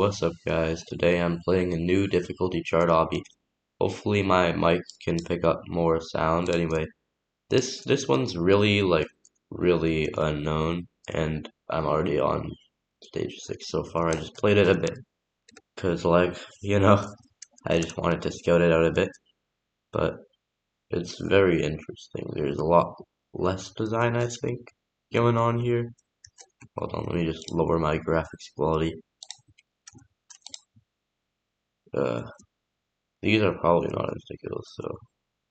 What's up, guys? Today I'm playing a new difficulty chart obby. Hopefully my mic can pick up more sound. Anyway, this one's really unknown, and I'm already on stage 6 so far. I just played it a bit because I just wanted to scout it out a bit, but it's very interesting. There's a lot less design, I think, going on here. Hold on, let me just lower my graphics quality. Uh, These are probably not ridiculous, so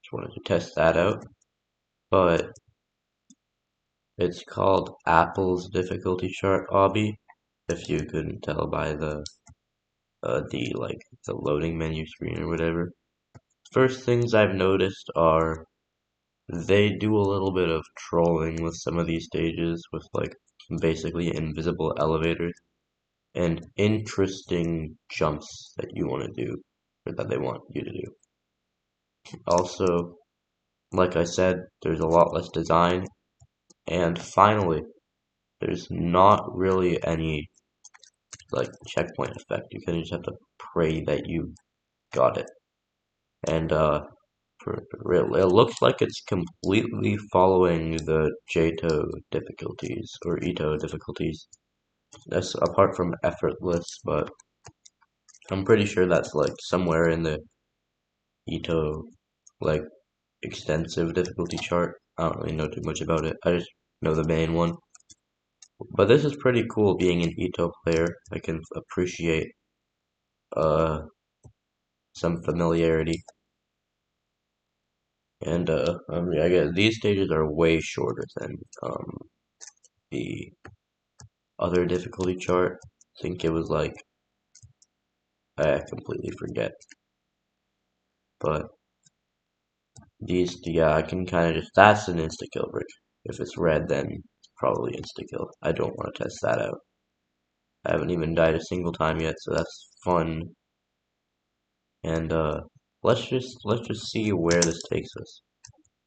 just wanted to test that out. But it's called Apple's difficulty chart obby, if you couldn't tell by the loading menu screen or whatever. First things I've noticed are they do a little bit of trolling with some of these stages with basically invisible elevators and interesting jumps that you want to do or that they want you to do. Also, like I said, there's a lot less design. And finally, there's not really any checkpoint effect. You kind of just have to pray that you got it. And for real, it looks like it's completely following the JTO difficulties or ETO difficulties. That's apart from effortless, but I'm pretty sure that's somewhere in the ETO like extensive difficulty chart. I don't really know too much about it. I just know the main one. But this is pretty cool being an Ito player. I can appreciate uh some familiarity. And I guess these stages are way shorter than the other difficulty chart. I think it was I completely forget. But yeah, I can kind of just that's an insta kill bridge. If it's red, then it's probably insta kill. I don't want to test that out. I haven't even died a single time yet, so that's fun. And let's just see where this takes us.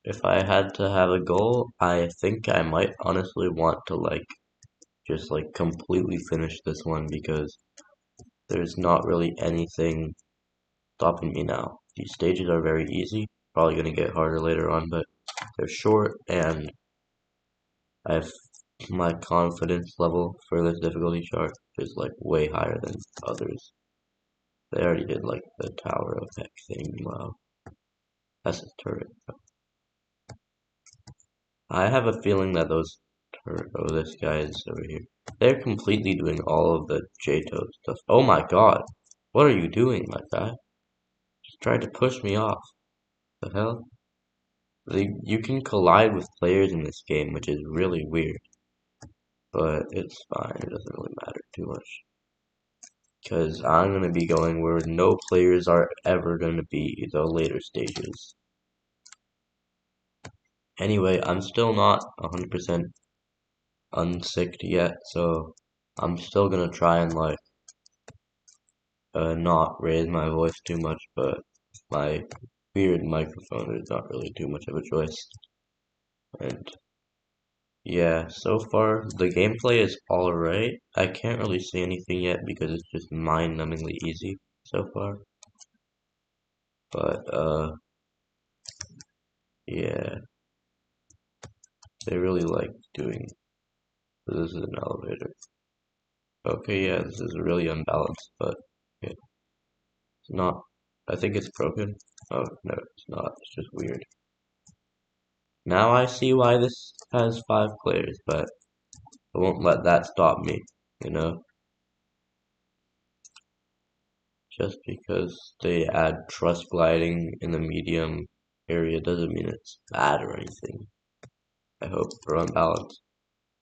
If I had to have a goal, I think I might honestly want to just completely finish this one because there's not really anything stopping me now. These stages are very easy, probably gonna get harder later on, but they're short and I've my confidence level for this difficulty chart is way higher than others. They already did the tower effect thing. Wow, that's a turret. I have a feeling that this guy is over here. They're completely doing all of the JTO stuff. Oh my god. What are you doing, my guy? Just tried to push me off. The hell? You can collide with players in this game, which is really weird. But it's fine. It doesn't really matter too much. Because I'm going to be going where no players are ever going to be, the later stages. Anyway, I'm still not 100% unsicked yet, so I'm still gonna try and not raise my voice too much, but my weird microphone is not really too much of a choice. And yeah, so far the gameplay is alright. I can't really see anything yet because it's just mind-numbingly easy so far. But yeah, they really like doing. This is an elevator. Okay, yeah, this is really unbalanced, but yeah, it's not. I think it's broken. Oh no, it's not. It's just weird. Now I see why this has 5 players, but I won't let that stop me, you know? Just because they add trust gliding in the medium area doesn't mean it's bad or anything. I hope, or unbalanced.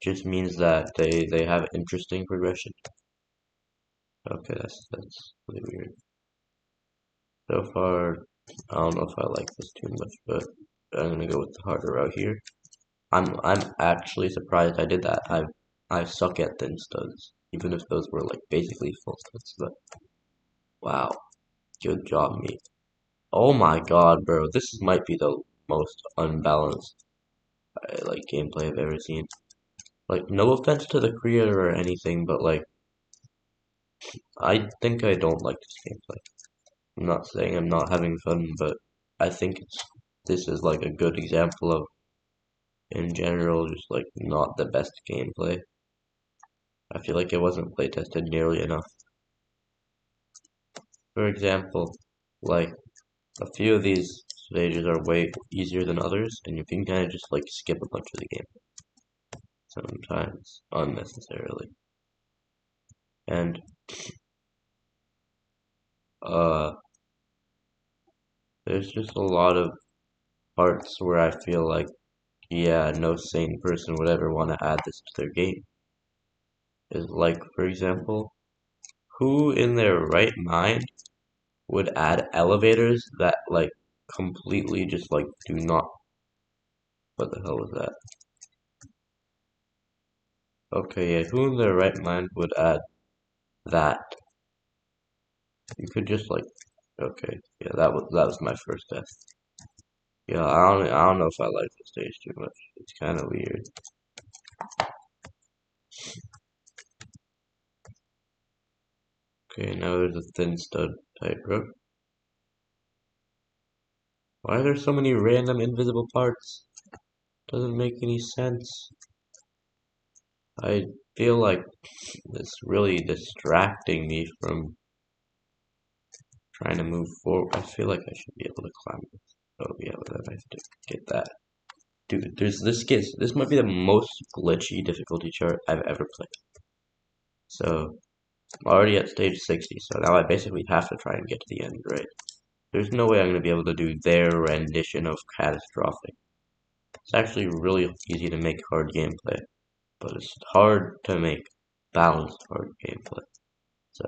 Just means that they have interesting progression. Okay, that's really weird. So far, I don't know if I like this too much, but I'm gonna go with the harder route here. I'm actually surprised I did that. I suck at thin studs, even if those were basically full studs. But wow, good job, me. Oh my god, bro, might be the most unbalanced gameplay I've ever seen. No offense to the creator or anything, but I think I don't like this gameplay. I'm not saying I'm not having fun, but I think this is like a good example of, in general, just like not the best gameplay. I feel like it wasn't playtested nearly enough. For example, like a few of these stages are way easier than others, and you can kind of just like skip a bunch of the game, sometimes unnecessarily. And uh, there's just a lot of parts where I feel like, yeah, no sane person would ever want to add this to their game. Is like, for example, who in their right mind would add elevators that like completely just like do not. What the hell was that? Okay, yeah, who in their right mind would add that? You could just like, okay, yeah, that was my first death. Yeah, I don't know if I like this stage too much. It's kind of weird. Okay, now there's a thin stud tightrope. Why are there so many random invisible parts? Doesn't make any sense. I feel like it's really distracting me from trying to move forward. I feel like I should be able to climb this. Oh yeah, but then I have to get that. Dude, this might be the most glitchy difficulty chart I've ever played. So I'm already at stage 60, so now I basically have to try and get to the end, right? There's no way I'm gonna be able to do their rendition of catastrophic. It's actually really easy to make hard gameplay, but it's hard to make balanced hard gameplay. So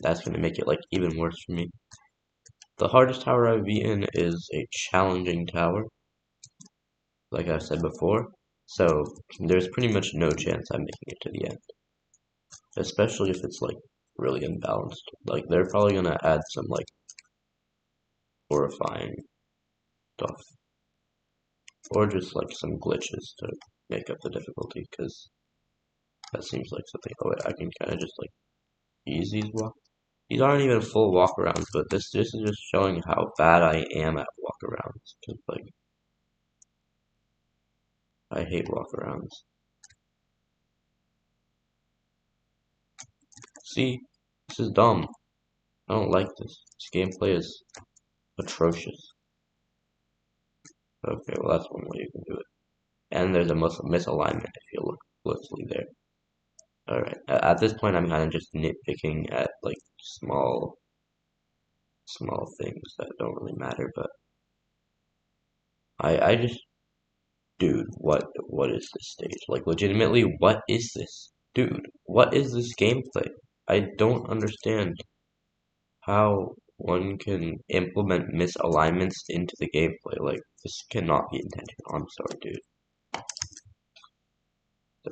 that's gonna make it like even worse for me. The hardest tower I've beaten is a challenging tower, like I've said before. So there's pretty much no chance I'm making it to the end, especially if it's like really imbalanced. Like they're probably gonna add some like horrifying stuff, or just like some glitches to make up the difficulty, because that seems like something. Oh wait, I can kind of just like ease these walk. These aren't even full walkarounds, but this is just showing how bad I am at walkarounds. Cause like I hate walkarounds. See, this is dumb. I don't like this. This gameplay is atrocious. Okay, well that's one way you can do it. And there's a misalignment if you look closely there. Alright, at this point I'm kind of just nitpicking at like small things that don't really matter, but I just, dude, what is this stage? Like legitimately, what is this? Dude, what is this gameplay? I don't understand how one can implement misalignments into the gameplay. Like, this cannot be intentional. I'm sorry, dude.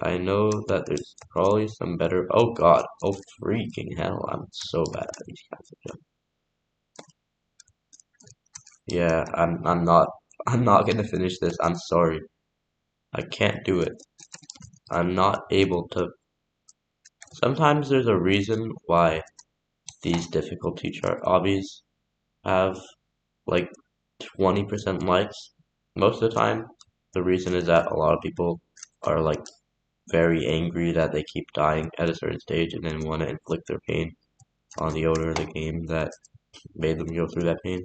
I know that there's probably some better. Oh god. Oh freaking hell. I'm so bad at these kinds of jumps. Yeah, I'm not gonna finish this. I'm sorry. I can't do it. I'm not able to. Sometimes there's a reason why these difficulty chart obbies have like 20% likes. Most of the time, the reason is that a lot of people are like very angry that they keep dying at a certain stage and then want to inflict their pain on the owner of the game that made them go through that pain.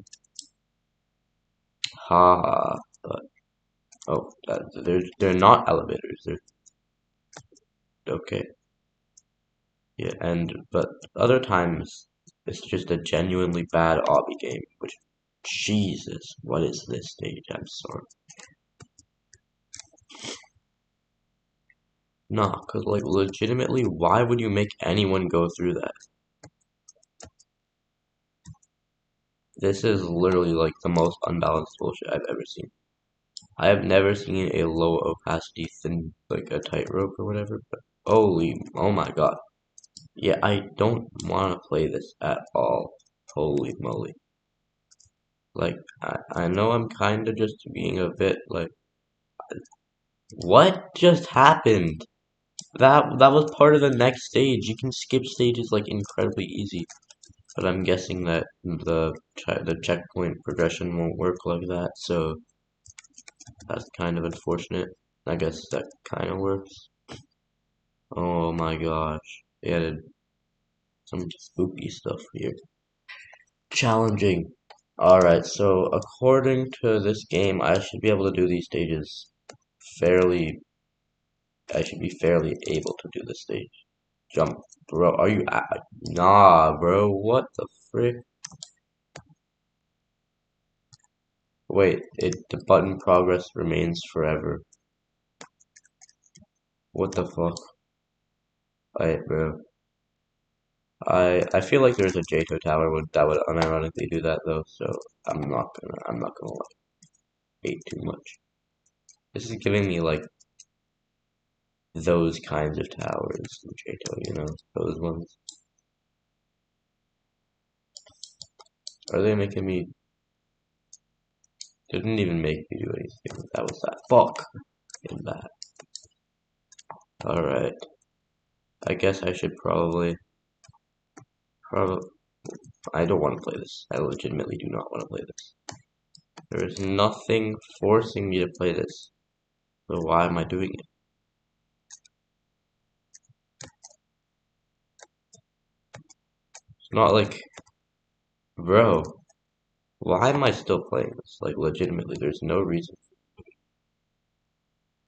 Ha ha. But oh, they're not elevators. They're okay. Yeah, but other times it's just a genuinely bad obby game. Which, Jesus, what is this stage? I'm sorry. Nah, cause like legitimately, why would you make anyone go through that? This is literally like the most unbalanced bullshit I've ever seen. I have never seen a low opacity thin, like a tightrope or whatever, but oh my god. Yeah, I don't want to play this at all. Holy moly. Like, I know I'm kind of just being a bit like, what just happened? That was part of the next stage. You can skip stages like incredibly easy, but I'm guessing that the checkpoint progression won't work like that, so that's kind of unfortunate. I guess that kind of works. Oh my gosh, they added some spooky stuff here. Challenging. Alright, so according to this game, I should be able to do these stages fairly. I should be fairly able to do this stage. Jump, bro. Are you? Nah, bro. What the frick? Wait, the button progress remains forever. What the fuck? Alright, bro. I feel like there's a Jato tower that would unironically do that though, so I'm not gonna like hate too much. This is giving me like those kinds of towers in Jato, those ones. Are they making me? Didn't even make me do anything. That was that. Fuck. In that. Alright. I guess I should probably. I don't want to play this. I legitimately do not want to play this. There is nothing forcing me to play this. So why am I doing it? It's not like, bro, why am I still playing this? Like, legitimately, there's no reason.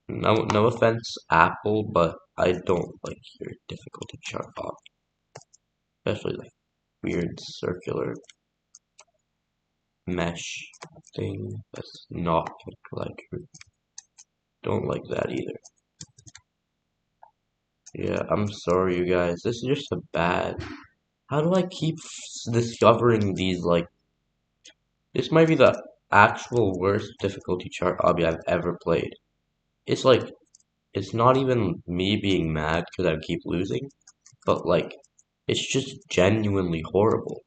No offense, Apple, but I don't like your difficulty chart off. Especially like weird circular mesh thing that's not like don't like that either. Yeah, I'm sorry you guys. This is just a bad. How do I keep discovering these like this might be the actual worst difficulty chart obby I've ever played. It's like it's not even me being mad because I keep losing, but like it's just genuinely horrible.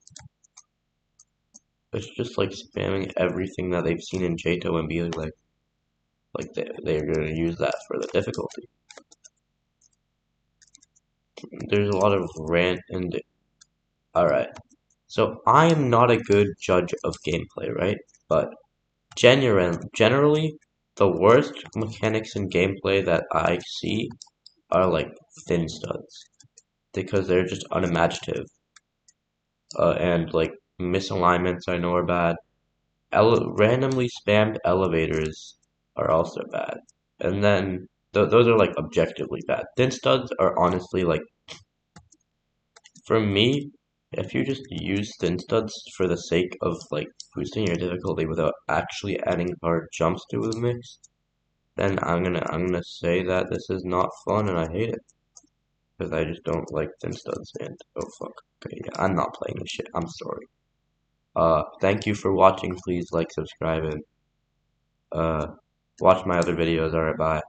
It's just like spamming everything that they've seen in Jato and being like they're gonna use that for the difficulty. There's a lot of rant and alright. So I am not a good judge of gameplay, right? But generally the worst mechanics in gameplay that I see are like thin studs because they're just unimaginative. And like misalignments I know are bad. Randomly spammed elevators are also bad. And then those are like objectively bad. Thin studs are honestly like for me, if you just use thin studs for the sake of like boosting your difficulty without actually adding hard jumps to the mix, then I'm gonna say that this is not fun and I hate it because I just don't like thin studs and oh fuck. Okay, yeah, I'm not playing this shit. I'm sorry. Thank you for watching. Please like, subscribe, and watch my other videos. Alright, bye.